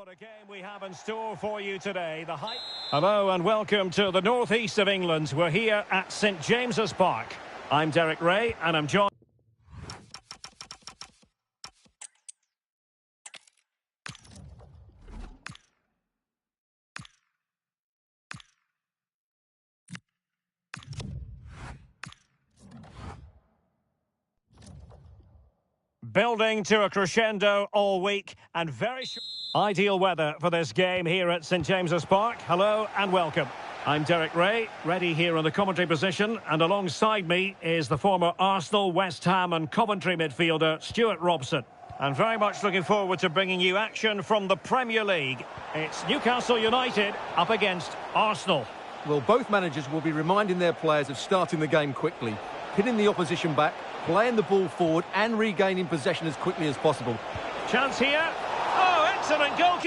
What a game we have in store for you today. Hello and welcome to the northeast of England. We're here at St James's Park. I'm Derek Ray and I'm joined... Building to a crescendo all week and very ideal weather for this game here at St James's Park. Hello and welcome. I'm Derek Ray, ready here in the commentary position, and alongside me is the former Arsenal, West Ham and Coventry midfielder Stuart Robson. And very much looking forward to bringing you action from the Premier League. It's Newcastle United up against Arsenal. Well, both managers will be reminding their players of starting the game quickly, hitting the opposition back, playing the ball forward and regaining possession as quickly as possible. Chance here. Oh, excellent goal.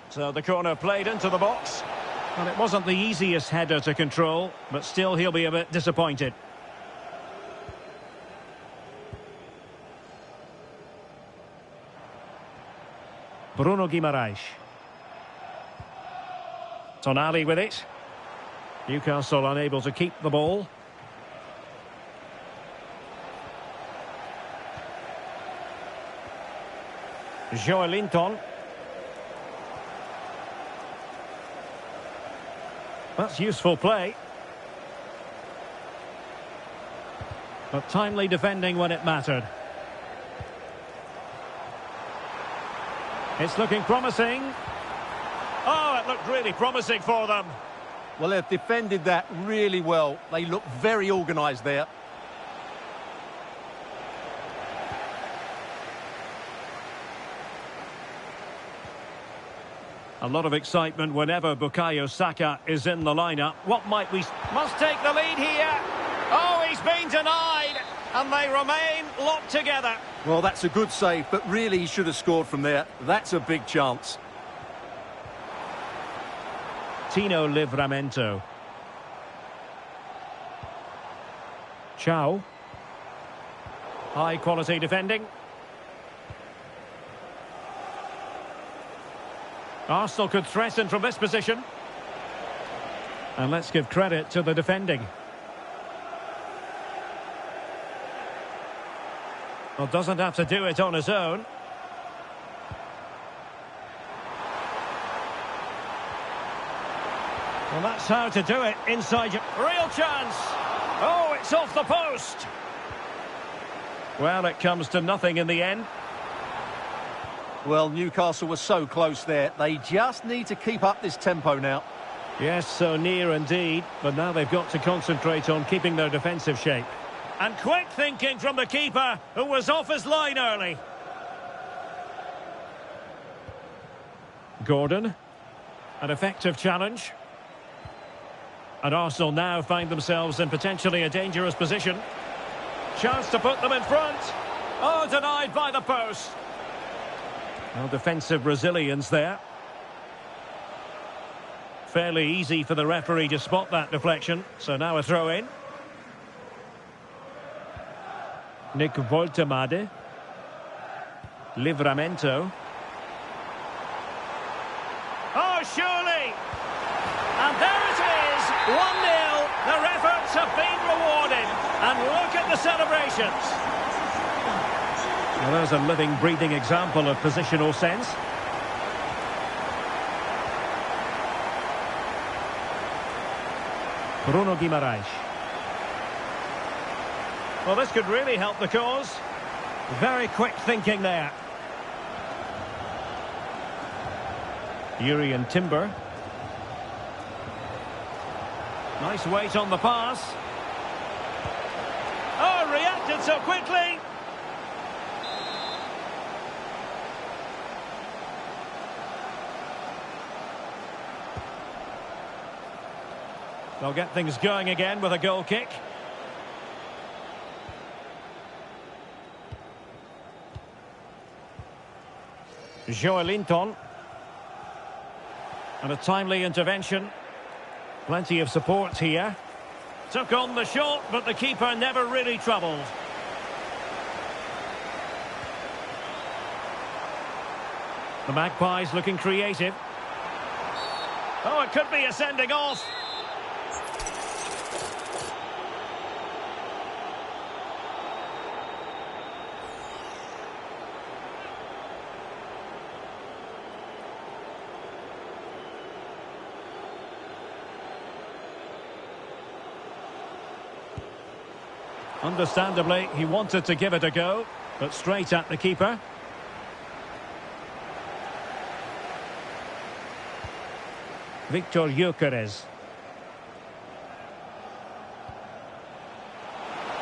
So the corner played into the box. And it wasn't the easiest header to control, but still he'll be a bit disappointed. Bruno Guimaraes. Tonali with it. Newcastle unable to keep the ball. Joelinton. That's useful play. But timely defending when it mattered. It's looking promising. Oh, it looked really promising for them. Well, they've defended that really well. They look very organised there. A lot of excitement whenever Bukayo Saka is in the lineup. What might we... Must take the lead here. Oh, he's been denied. And they remain locked together. Well, that's a good save, but really he should have scored from there. That's a big chance. Tino Livramento. Chow. High quality defending. Arsenal could threaten from this position. And let's give credit to the defending. Well, doesn't have to do it on his own. Well, that's how to do it inside your... Real chance! Oh, it's off the post! Well, it comes to nothing in the end. Well, Newcastle was so close there. They just need to keep up this tempo now. Yes, so near indeed. But now they've got to concentrate on keeping their defensive shape. And quick thinking from the keeper, who was off his line early. Gordon. An effective challenge. And Arsenal now find themselves in potentially a dangerous position. Chance to put them in front. Oh, denied by the post. Well, defensive resilience there. Fairly easy for the referee to spot that deflection. So now a throw in. Nick Voltemade. Livramento. Oh, surely! And there it is! 1-0. Their efforts have been rewarded. And look at the celebrations. Well, there's a living, breathing example of positional sense. Bruno Guimaraes. Well, this could really help the cause. Very quick thinking there. Yuri and Timber. Nice weight on the pass. Oh, reacted so quickly. They'll get things going again with a goal kick. Joelinton. And a timely intervention. Plenty of support here. Took on the shot, but the keeper never really troubled. The Magpies looking creative. Oh, it could be a sending off. Understandably, he wanted to give it a go, but straight at the keeper. Victor Gyökeres.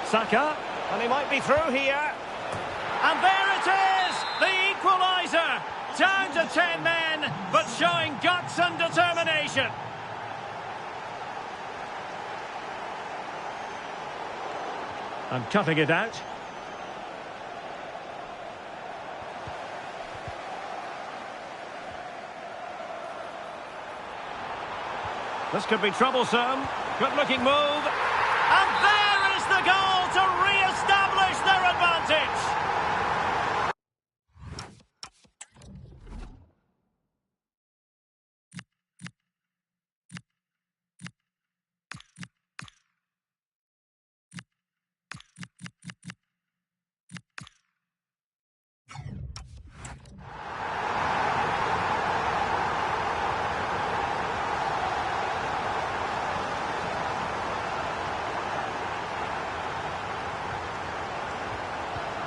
Saka, and he might be through here. And there it is! The equaliser! Down to 10 men, but showing guts and determination. And cutting it out. This could be troublesome. Good-looking move. And there is the goal to re-establish their advantage.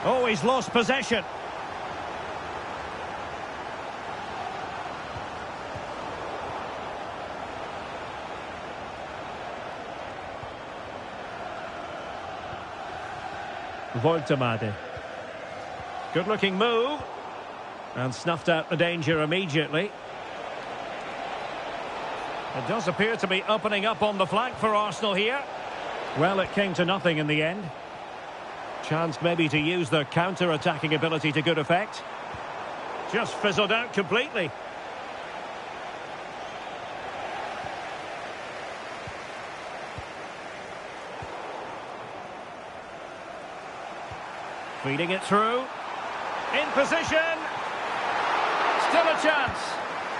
Oh, he's lost possession. Voltemade. Good-looking move. And snuffed out the danger immediately. It does appear to be opening up on the flank for Arsenal here. Well, it came to nothing in the end. Chance maybe to use their counter-attacking ability to good effect. Just fizzled out completely. Feeding it through. In position. Still a chance.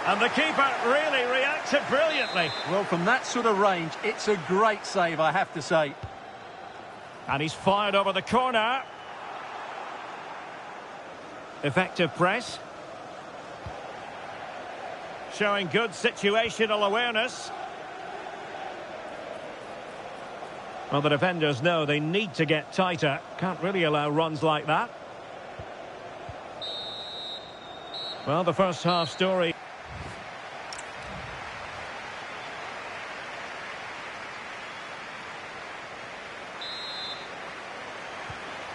And the keeper really reacted brilliantly. Well, from that sort of range, it's a great save, I have to say. And he's fired over the corner. Effective press. Showing good situational awareness. Well, the defenders know they need to get tighter. Can't really allow runs like that. Well, the first half story.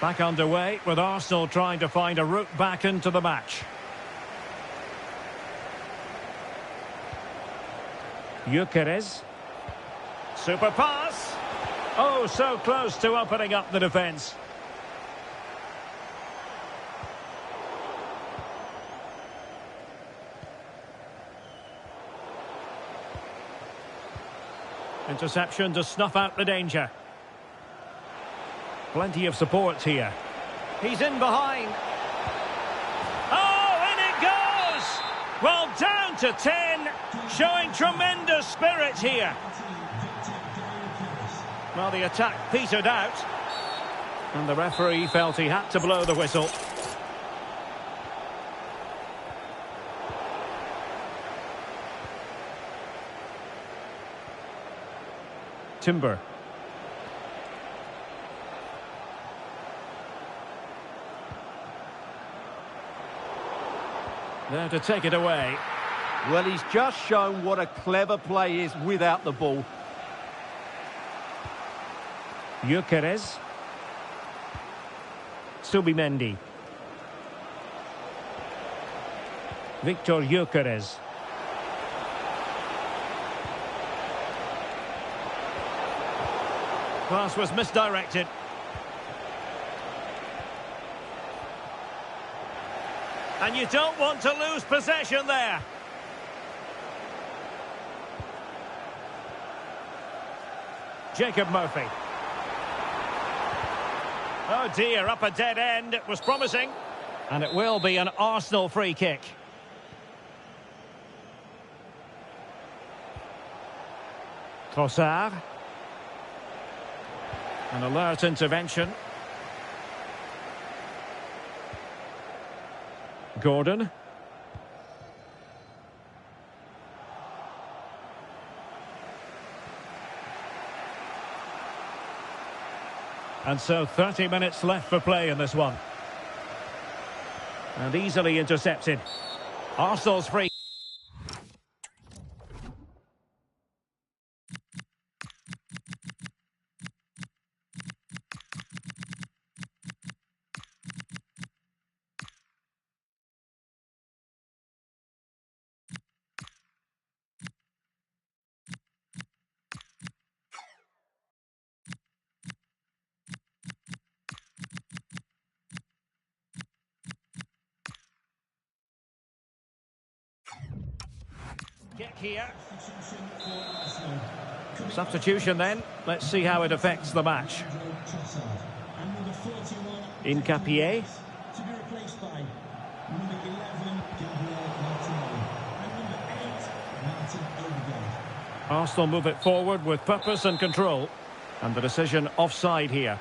Back underway with Arsenal trying to find a route back into the match. Gyökeres. Super pass. Oh, so close to opening up the defence. Interception to snuff out the danger. Plenty of support here. He's in behind. Oh, in it goes! Well, down to 10, showing tremendous spirit here. Well, the attack petered out. And the referee felt he had to blow the whistle. Timber. There to take it away. Well, he's just shown what a clever play is without the ball. Gyökeres. Subimendi. Victor Gyökeres. Pass was misdirected. And you don't want to lose possession there. Jacob Murphy. Oh dear, up a dead end. It was promising. And it will be an Arsenal free kick. Trossard. An alert intervention. Gordon. And so 30 minutes left for play in this one. And easily intercepted. Arsenal's free. Kick here. Substitution then. Let's see how it affects the match. Incapié. To be replaced by number 11, Gabriel Martinelli, and number 8, Martin Odegaard. Arsenal move it forward with purpose and control. And the decision offside here.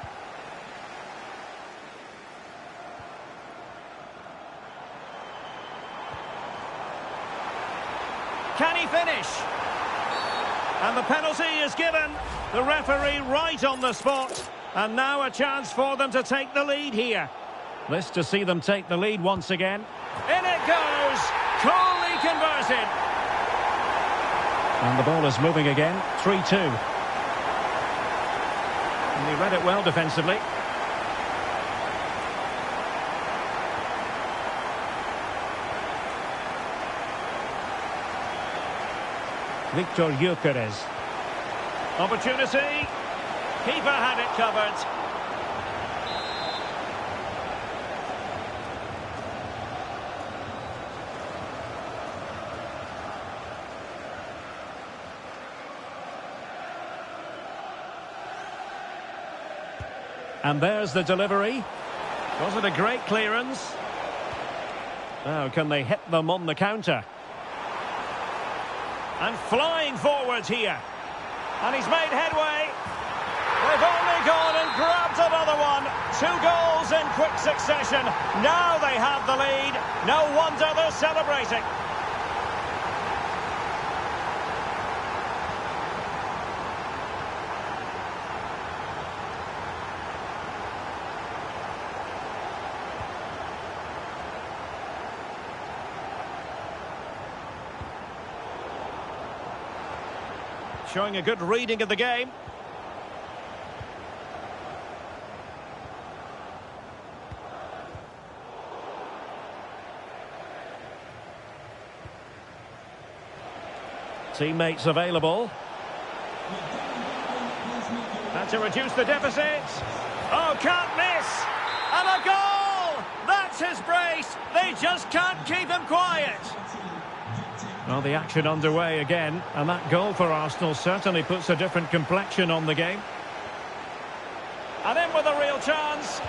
Can he finish? And the penalty is given. The referee right on the spot. And now a chance for them to take the lead here. This to see them take the lead once again. In it goes! Coolly converted. And the ball is moving again. 3-2. And he read it well defensively. Victor Gyökeres. Opportunity. Keeper had it covered. And there's the delivery. Was it a great clearance? Now, can they hit them on the counter? And flying forwards here. And he's made headway. They've only gone and grabbed another one. 2 goals in quick succession. Now they have the lead. No wonder they're celebrating. Showing a good reading of the game. Teammates available. And to reduce the deficit. Oh, can't miss. And a goal! That's his brace. They just can't keep him quiet. Well, the action underway again, and that goal for Arsenal certainly puts a different complexion on the game. And in with a real chance.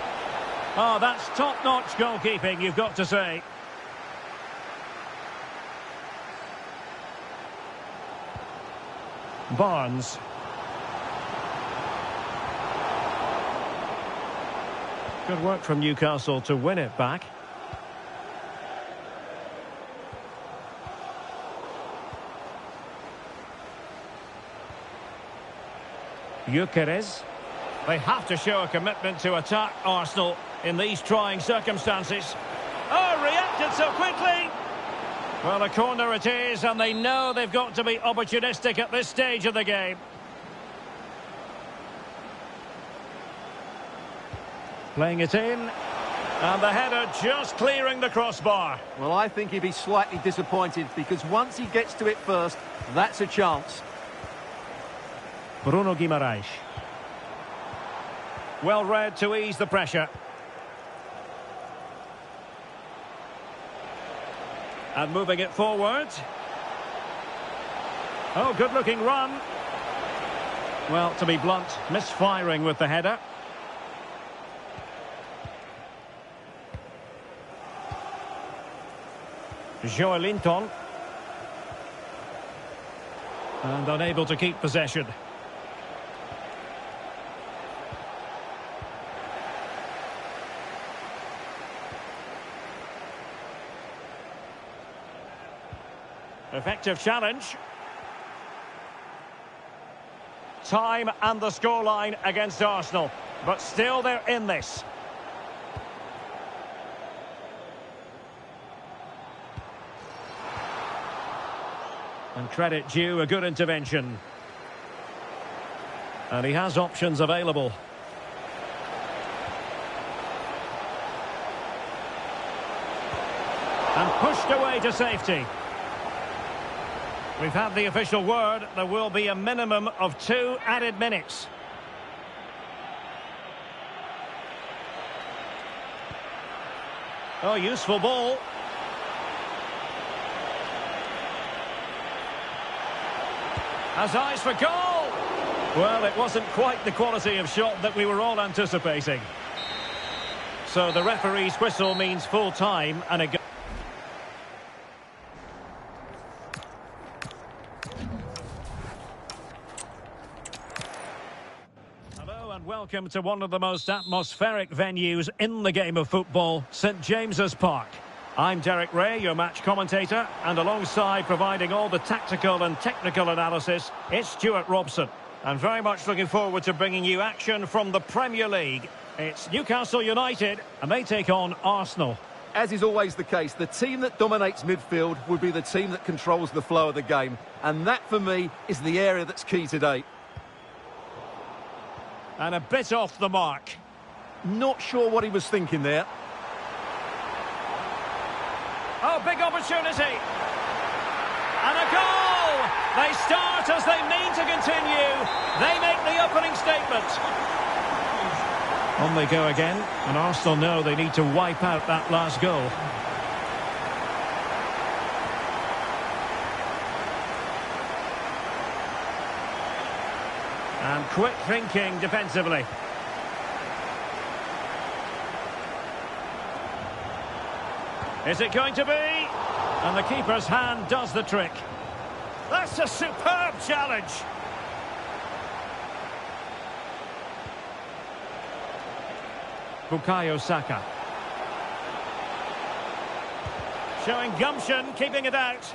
Oh, that's top-notch goalkeeping, you've got to say. Barnes. Good work from Newcastle to win it back. Gyökeres. They have to show a commitment to attack Arsenal in these trying circumstances. Oh, reacted so quickly. Well, a corner it is, and they know they've got to be opportunistic at this stage of the game. Playing it in. And the header just clearing the crossbar. Well, I think he'd be slightly disappointed because once he gets to it first, that's a chance. Bruno Guimaraes. Well read to ease the pressure. And moving it forward. Oh, good-looking run. Well, to be blunt, misfiring with the header. Joelinton. And unable to keep possession. Effective challenge. Time and the scoreline against Arsenal. But still they're in this. And credit due, a good intervention. And he has options available. And pushed away to safety. We've had the official word. There will be a minimum of 2 added minutes. Oh, useful ball. Has eyes for goal. Well, it wasn't quite the quality of shot that we were all anticipating. So the referee's whistle means full time and a goal. Hello and welcome to one of the most atmospheric venues in the game of football, St James's Park. I'm Derek Ray, your match commentator, and alongside providing all the tactical and technical analysis, it's Stuart Robson. And very much looking forward to bringing you action from the Premier League. It's Newcastle United, and they take on Arsenal. As is always the case, the team that dominates midfield will be the team that controls the flow of the game. And that, for me, is the area that's key today. And a bit off the mark. Not sure what he was thinking there. Oh, big opportunity. And a goal! They start as they mean to continue. They make the opening statement. On they go again, and Arsenal know they need to wipe out that last goal. And quick thinking defensively. Is it going to be? And the keeper's hand does the trick. That's a superb challenge. Bukayo Saka. Showing gumption, keeping it out.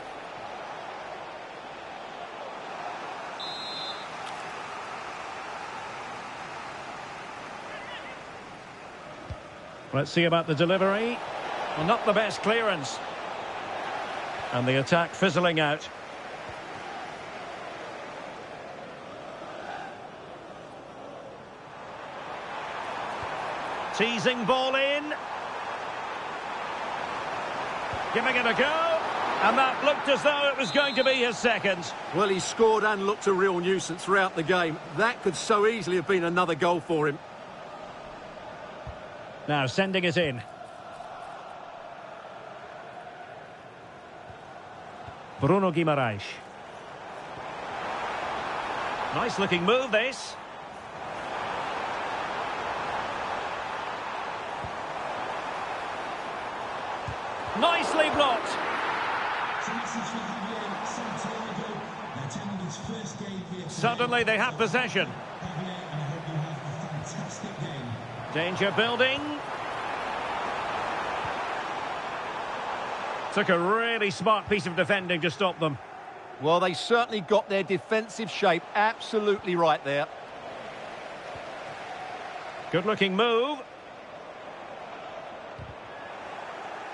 Let's see about the delivery. Well, not the best clearance. And the attack fizzling out. Teasing ball in. Giving it a go. And that looked as though it was going to be his second. Well, he scored and looked a real nuisance throughout the game. That could so easily have been another goal for him. Now sending it in. Bruno Guimaraes. Nice looking move this. Nicely blocked. Suddenly they have possession. Danger building. Took a really smart piece of defending to stop them. Well, they certainly got their defensive shape absolutely right there. Good looking move.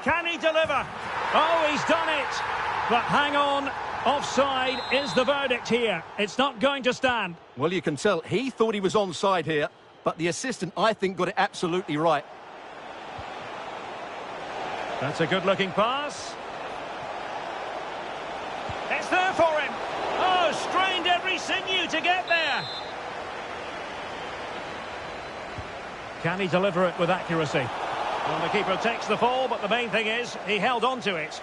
Can he deliver? Oh, he's done it. But hang on, offside is the verdict here. It's not going to stand. Well, you can tell he thought he was onside here, but the assistant, I think, got it absolutely right. That's a good looking pass. It's there for him. Oh, strained every sinew to get there. Can he deliver it with accuracy? Well, the keeper takes the fall, but the main thing is he held on to it.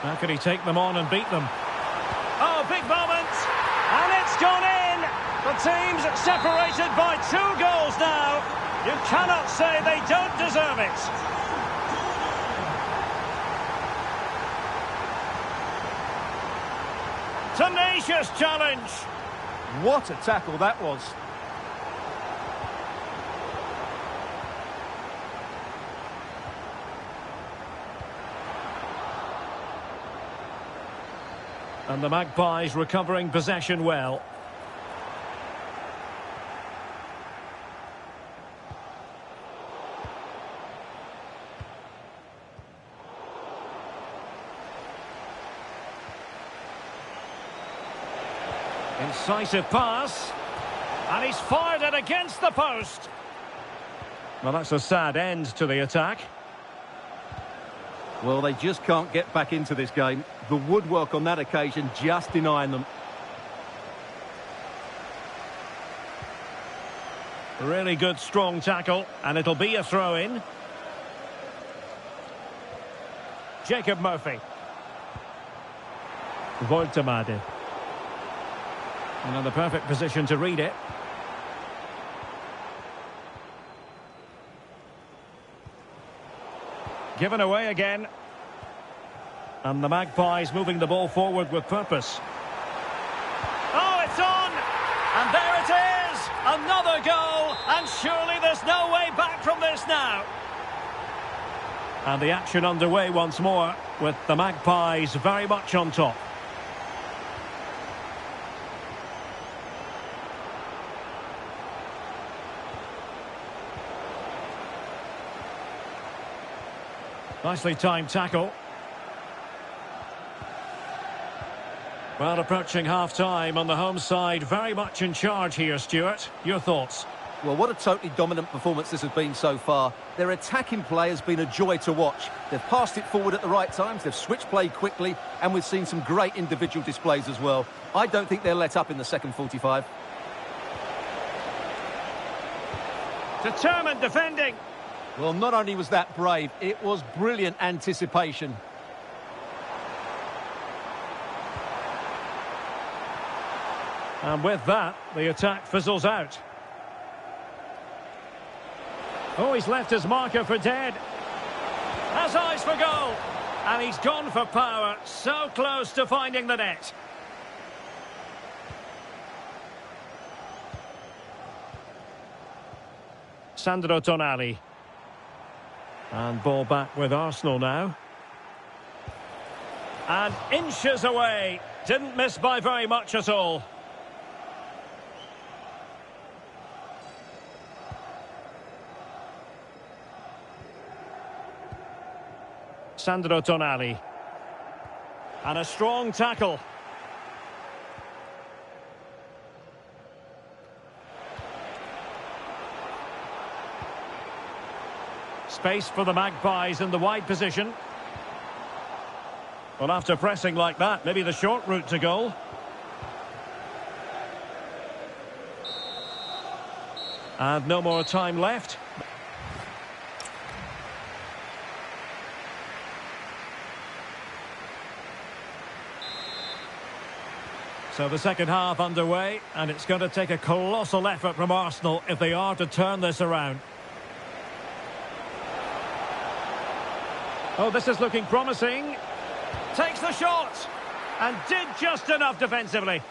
How can he take them on and beat them? Oh, big moment! And it's gone in! The team's separated by 2 goals now. You cannot say they don't deserve it. Tenacious challenge. What a tackle that was. And the Magpies recovering possession well. Incisive pass. And he's fired it against the post. Well, that's a sad end to the attack. Well, they just can't get back into this game. The woodwork on that occasion just denying them. Really good, strong tackle, and it'll be a throw-in. Jacob Murphy. Voltemade. And in the perfect position to read it. Given away again. And the Magpies moving the ball forward with purpose. Oh, it's on! And there it is! Another goal! And surely there's no way back from this now. And the action underway once more, with the Magpies very much on top. Nicely timed tackle. Well, approaching half-time on the home side, very much in charge here, Stuart. Your thoughts? Well, what a totally dominant performance this has been so far. Their attacking play has been a joy to watch. They've passed it forward at the right times, they've switched play quickly, and we've seen some great individual displays as well. I don't think they'll let up in the second 45. Determined defending. Well, not only was that brave, it was brilliant anticipation. And with that, the attack fizzles out. Oh, he's left his marker for dead. Has eyes for goal. And he's gone for power. So close to finding the net. Sandro Tonali. And ball back with Arsenal now. And inches away. Didn't miss by very much at all. Sandro Tonali. And a strong tackle. Space for the Magpies in the wide position. Well, after pressing like that, maybe the short route to goal. And no more time left. So the second half underway, and it's going to take a colossal effort from Arsenal if they are to turn this around. Oh, this is looking promising. Takes the shot and did just enough defensively.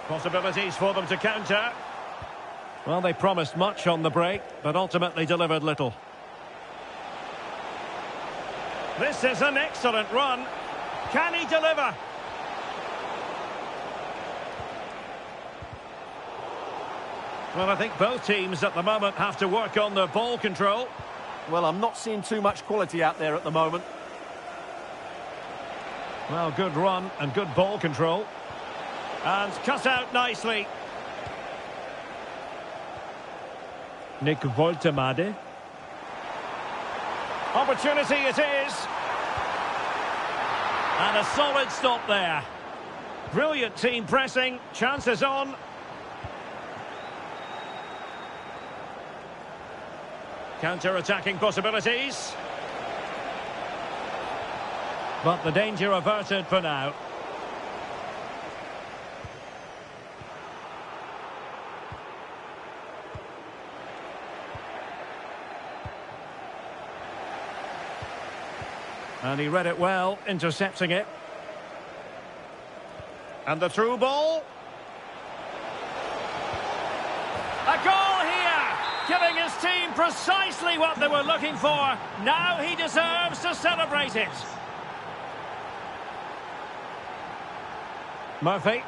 Possibilities for them to counter. Well, they promised much on the break, but ultimately delivered little. This is an excellent run. Can he deliver? Well, I think both teams at the moment have to work on their ball control. Well, I'm not seeing too much quality out there at the moment. Well, good run and good ball control. And cut out nicely. Nick Voltemade. Opportunity it is. And a solid stop there. Brilliant team pressing. Chances on. Counter-attacking possibilities. But the danger averted for now. And he read it well, intercepting it. And the through ball. A goal here! Giving his team precisely what they were looking for. Now he deserves to celebrate it. Murphy.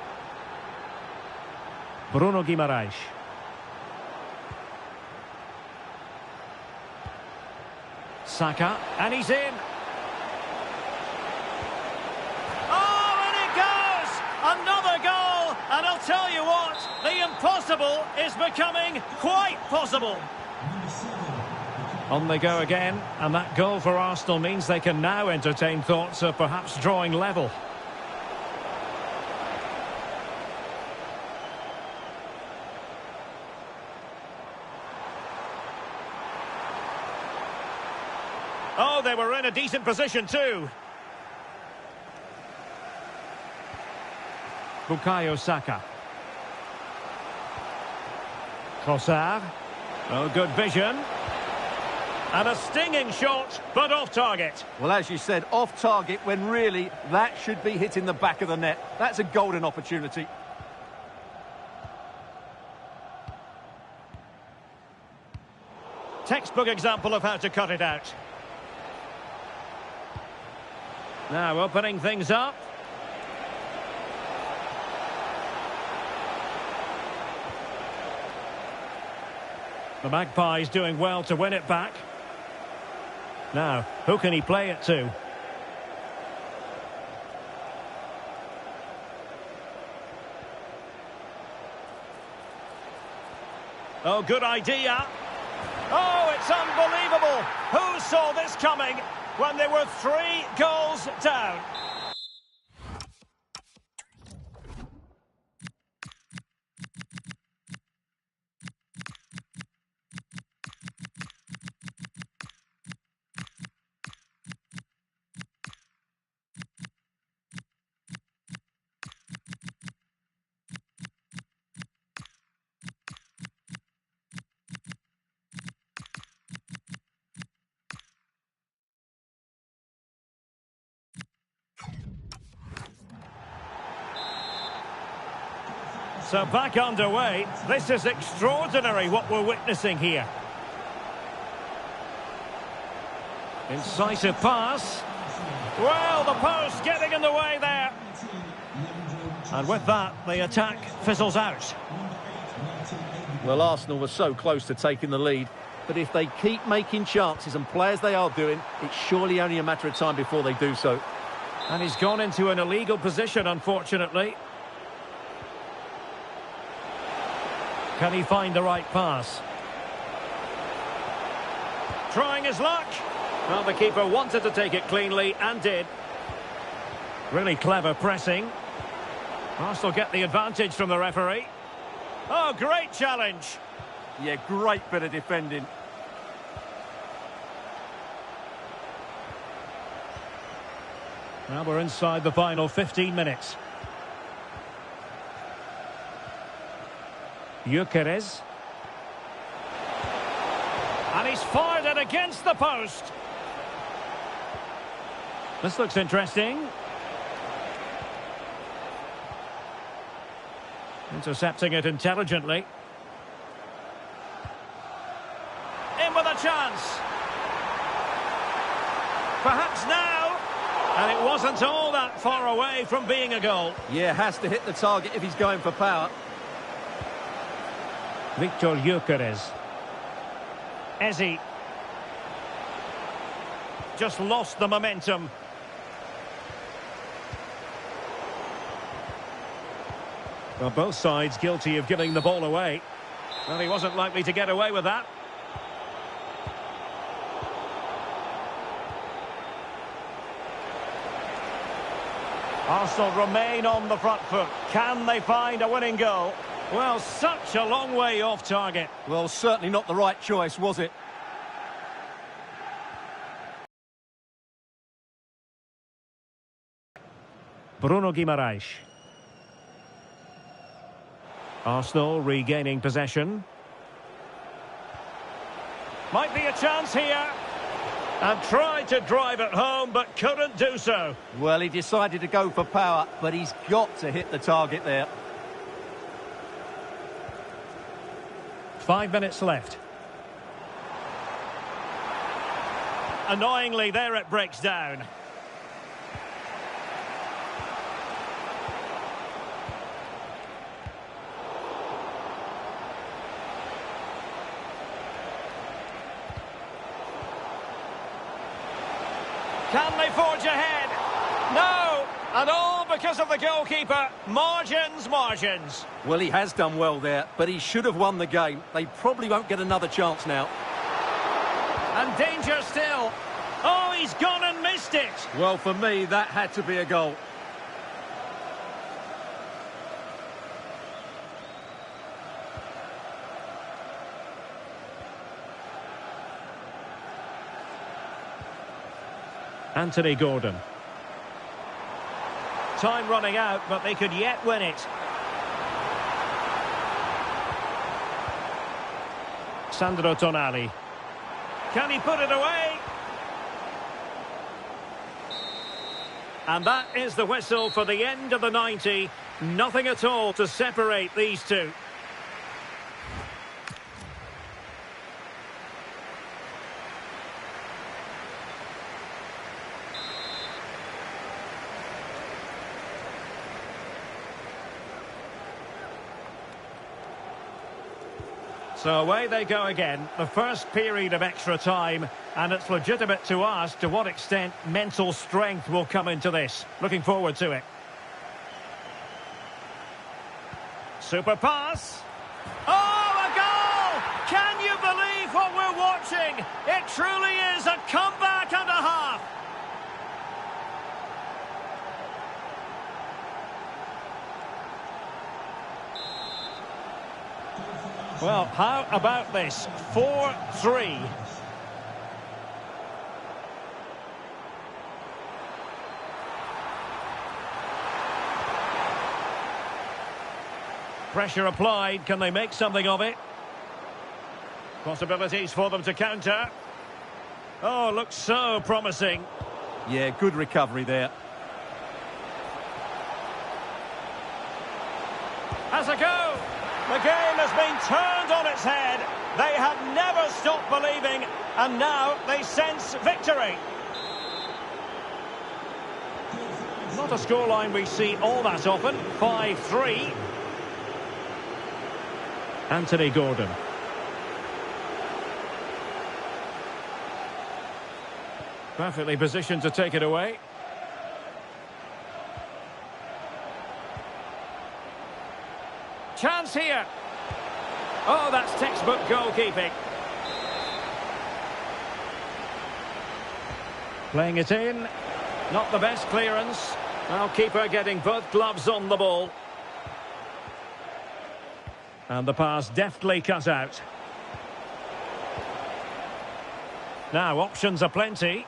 Bruno Guimaraes. Saka. And he's in. Another goal, and I'll tell you what, the impossible is becoming quite possible. On they go again, and that goal for Arsenal means they can now entertain thoughts of perhaps drawing level. Oh, they were in a decent position too. Bukayo Saka. Trossard. Oh, good vision. And a stinging shot, but off target. Well, as you said, off target when really that should be hitting the back of the net. That's a golden opportunity. Textbook example of how to cut it out. Now opening things up. The Magpies doing well to win it back. Now, who can he play it to? Oh, good idea. Oh, it's unbelievable. Who saw this coming when they were 3 goals down? So back underway. This is extraordinary what we're witnessing here. Incisive pass. Well, the post getting in the way there. And with that, the attack fizzles out. Well, Arsenal were so close to taking the lead. But if they keep making chances and play as they are doing, it's surely only a matter of time before they do so. And he's gone into an illegal position, unfortunately. Can he find the right pass? Trying his luck. Well, the keeper wanted to take it cleanly and did. Really clever pressing. Arsenal get the advantage from the referee. Oh, great challenge. Yeah, great bit of defending. Now we're inside the final 15 minutes. Gyökeres. And he's fired it against the post. This looks interesting. Intercepting it intelligently. In with a chance. Perhaps now. And it wasn't all that far away from being a goal. Yeah, has to hit the target if he's going for power. Victor Gyökeres. Eze. Just lost the momentum. Well, both sides guilty of giving the ball away. Well, he wasn't likely to get away with that. Arsenal remain on the front foot. Can they find a winning goal? Well, such a long way off target. Well, certainly not the right choice, was it? Bruno Guimaraes. Arsenal regaining possession. Might be a chance here. And tried to drive it home, but couldn't do so. Well, he decided to go for power, but he's got to hit the target there. 5 minutes left. Annoyingly, there it breaks down. Can they forge ahead? No! And all because of the goalkeeper. Margins, margins. Well, he has done well there, but he should have won the game. They probably won't get another chance now. And danger still. Oh, he's gone and missed it. Well, for me, that had to be a goal. Anthony Gordon. Time running out, but they could yet win it. Sandro Tonali. Can he put it away? And that is the whistle for the end of the 90. Nothing at all to separate these two. So away they go again, the first period of extra time, and it's legitimate to ask to what extent mental strength will come into this. Looking forward to it. Super pass. Oh, a goal! Can you believe what we're watching? It truly is a comeback and a half. Well, how about this? 4-3. Pressure applied. Can they make something of it? Possibilities for them to counter. Oh, looks so promising. Yeah, good recovery there. Has a go. The game has been turned on its head. They have never stopped believing, and now they sense victory. Not a scoreline we see all that often. 5-3. Anthony Gordon. Perfectly positioned to take it away. Chance here. Oh, that's textbook goalkeeping. Playing it in. Not the best clearance. Well, keeper getting both gloves on the ball. And the pass deftly cut out. Now, options are plenty.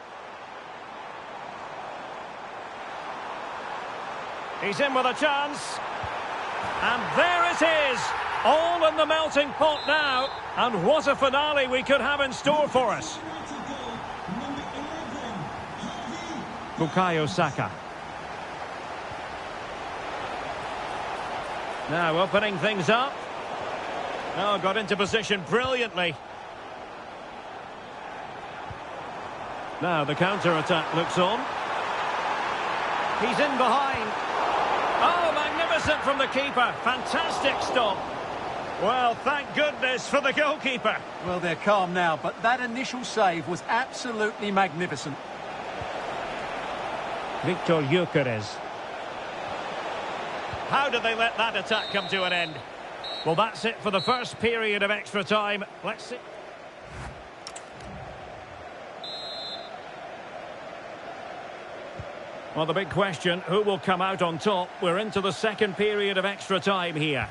He's in with a chance. And there it is, all in the melting pot now. And what a finale we could have in store for us. Bukayo Saka. Now opening things up. Oh, got into position brilliantly. Now the counter-attack looks on. He's in behind. Oh, magnificent from the keeper. Fantastic stop. Well, thank goodness for the goalkeeper. Well, they're calm now, but that initial save was absolutely magnificent. Victor Gyökeres. How did they let that attack come to an end? Well, that's it for the first period of extra time. Let's see. Well, the big question, who will come out on top? We're into the second period of extra time here.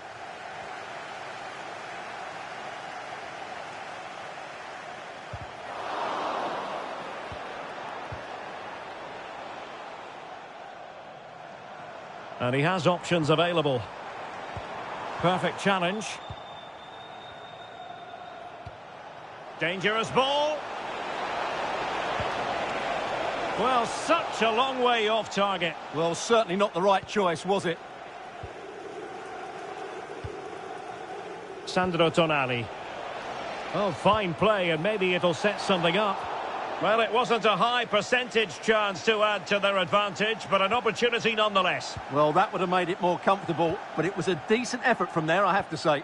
And he has options available. Perfect challenge. Dangerous ball. Well, such a long way off target. Well, certainly not the right choice, was it? Sandro Tonali. Oh, fine play, and maybe it'll set something up. Well, it wasn't a high percentage chance to add to their advantage, but an opportunity nonetheless. Well, that would have made it more comfortable, but it was a decent effort from there, I have to say.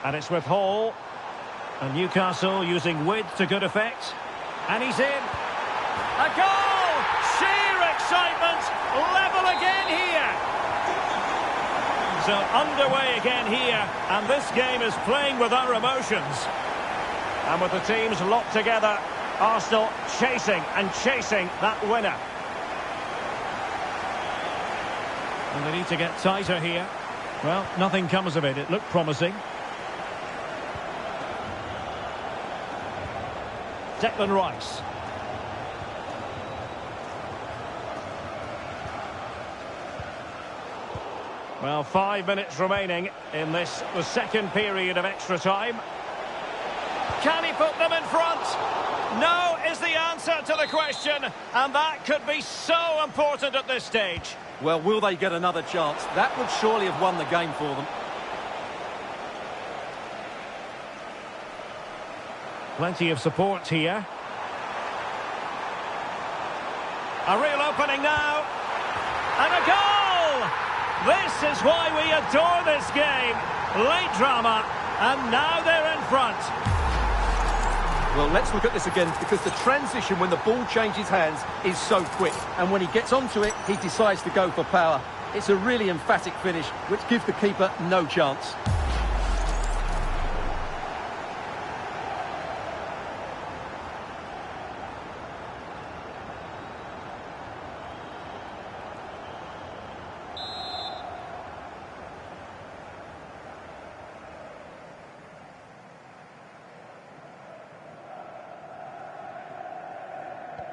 And it's with Hall. And Newcastle using width to good effect. And he's in. A goal! Sheer excitement! Level again here! So underway again here. And this game is playing with our emotions. And with the teams locked together, Arsenal chasing and chasing that winner. And they need to get tighter here. Well, nothing comes of it. It looked promising. Declan Rice. Well, 5 minutes remaining in this, the second period of extra time. Can he put them in front? No is the answer to the question, and that could be so important at this stage. Well, will they get another chance? That would surely have won the game for them. Plenty of support here. A real opening now. And a goal! This is why we adore this game. Late drama, and now they're in front. Well, let's look at this again, because the transition when the ball changes hands is so quick. And when he gets onto it, he decides to go for power. It's a really emphatic finish, which gives the keeper no chance.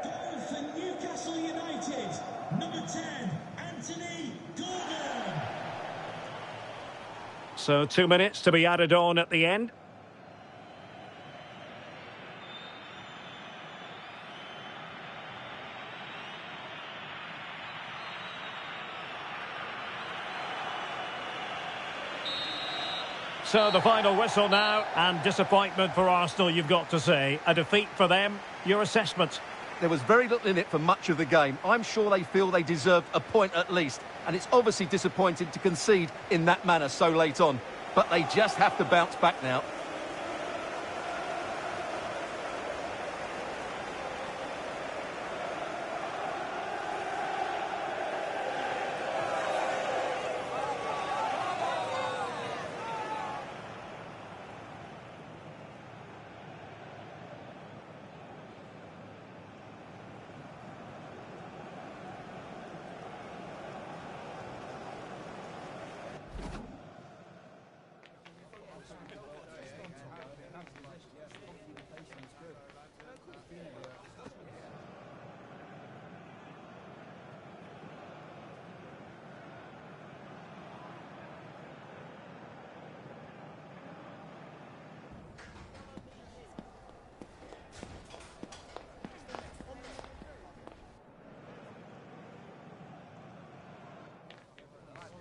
Goal for Newcastle United, number 10, Anthony Gordon. So 2 minutes to be added on at the end. So the final whistle now, and disappointment for Arsenal, you've got to say. A defeat for them. Your assessment? There was very little in it for much of the game. I'm sure they feel they deserved a point at least. And it's obviously disappointing to concede in that manner so late on. But they just have to bounce back now.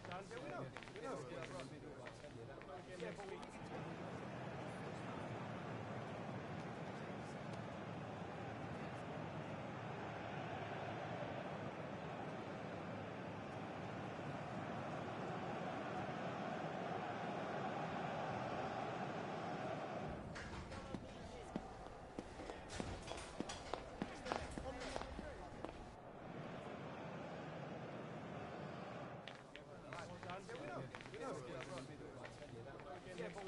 Yeah, but we know. We know. Yeah, but we... Yeah, but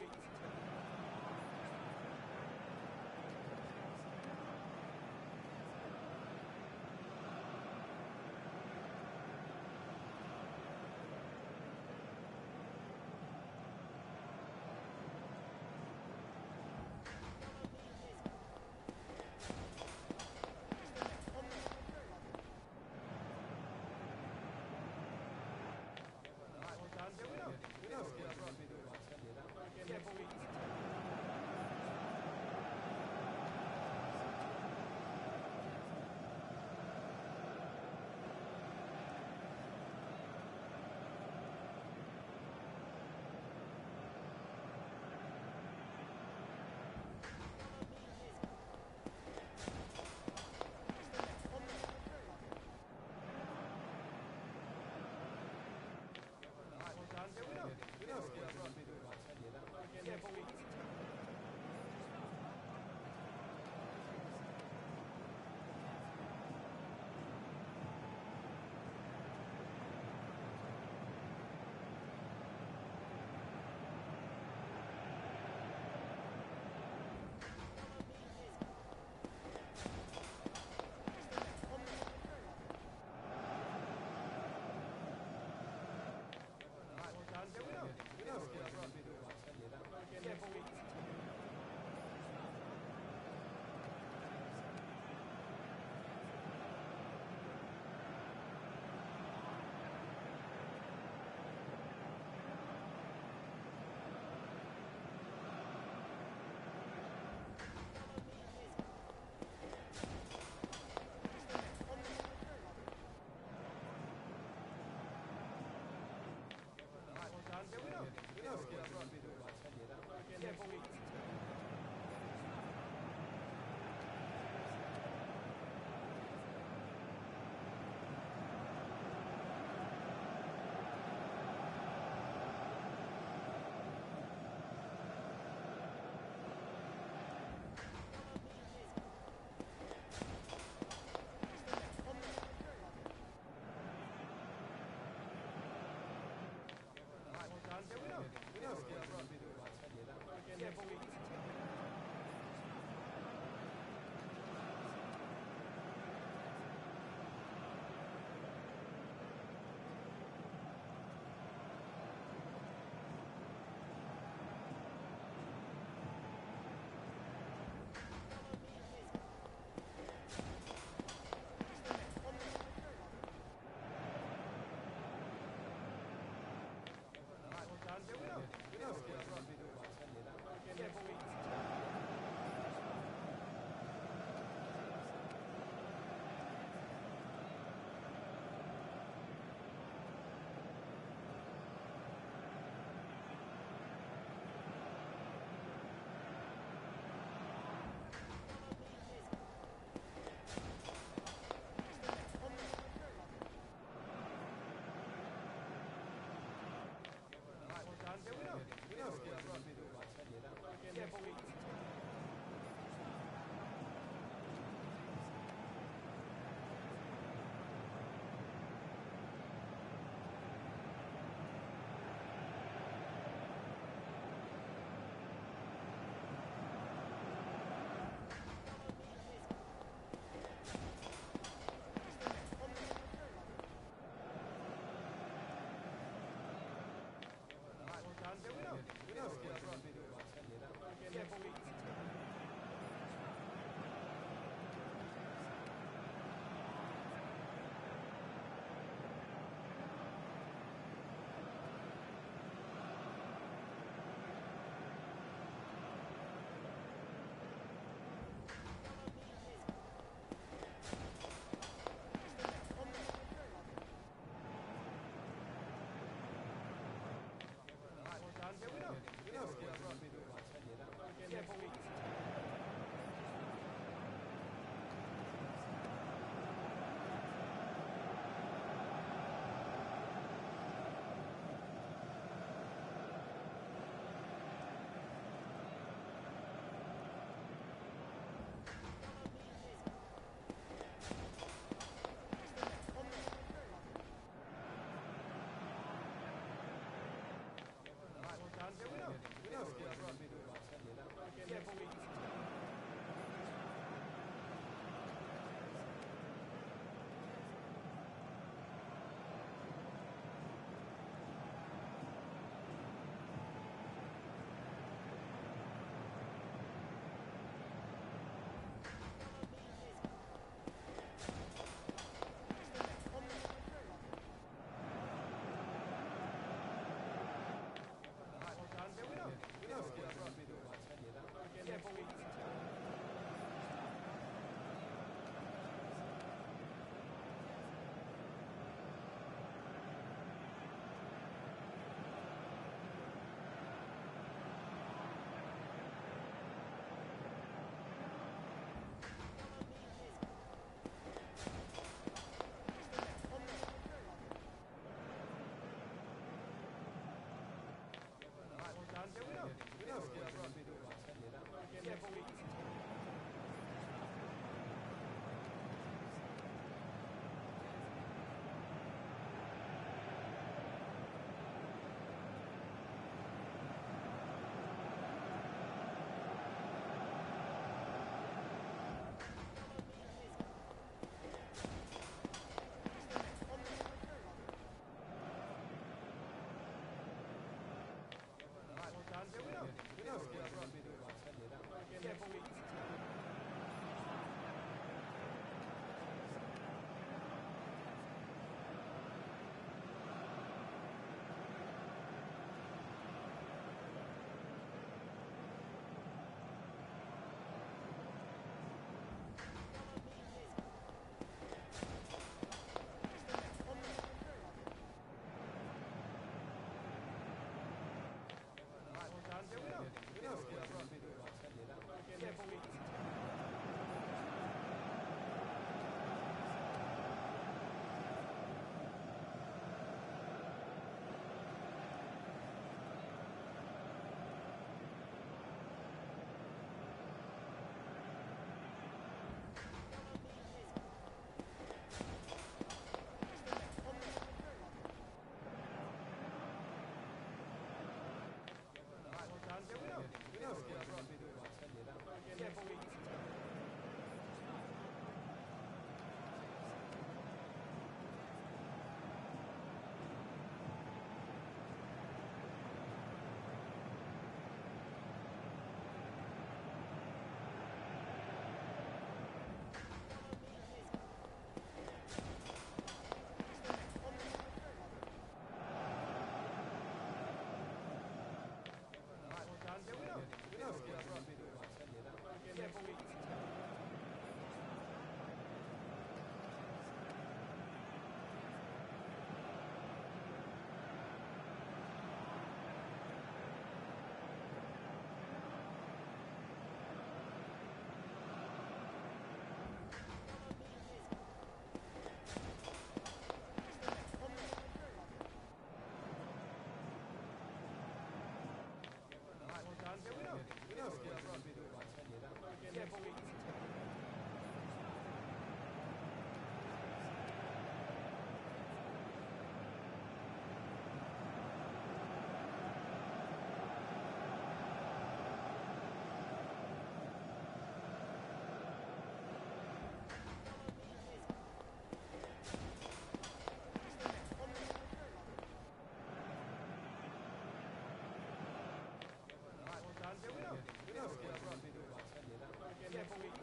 next week.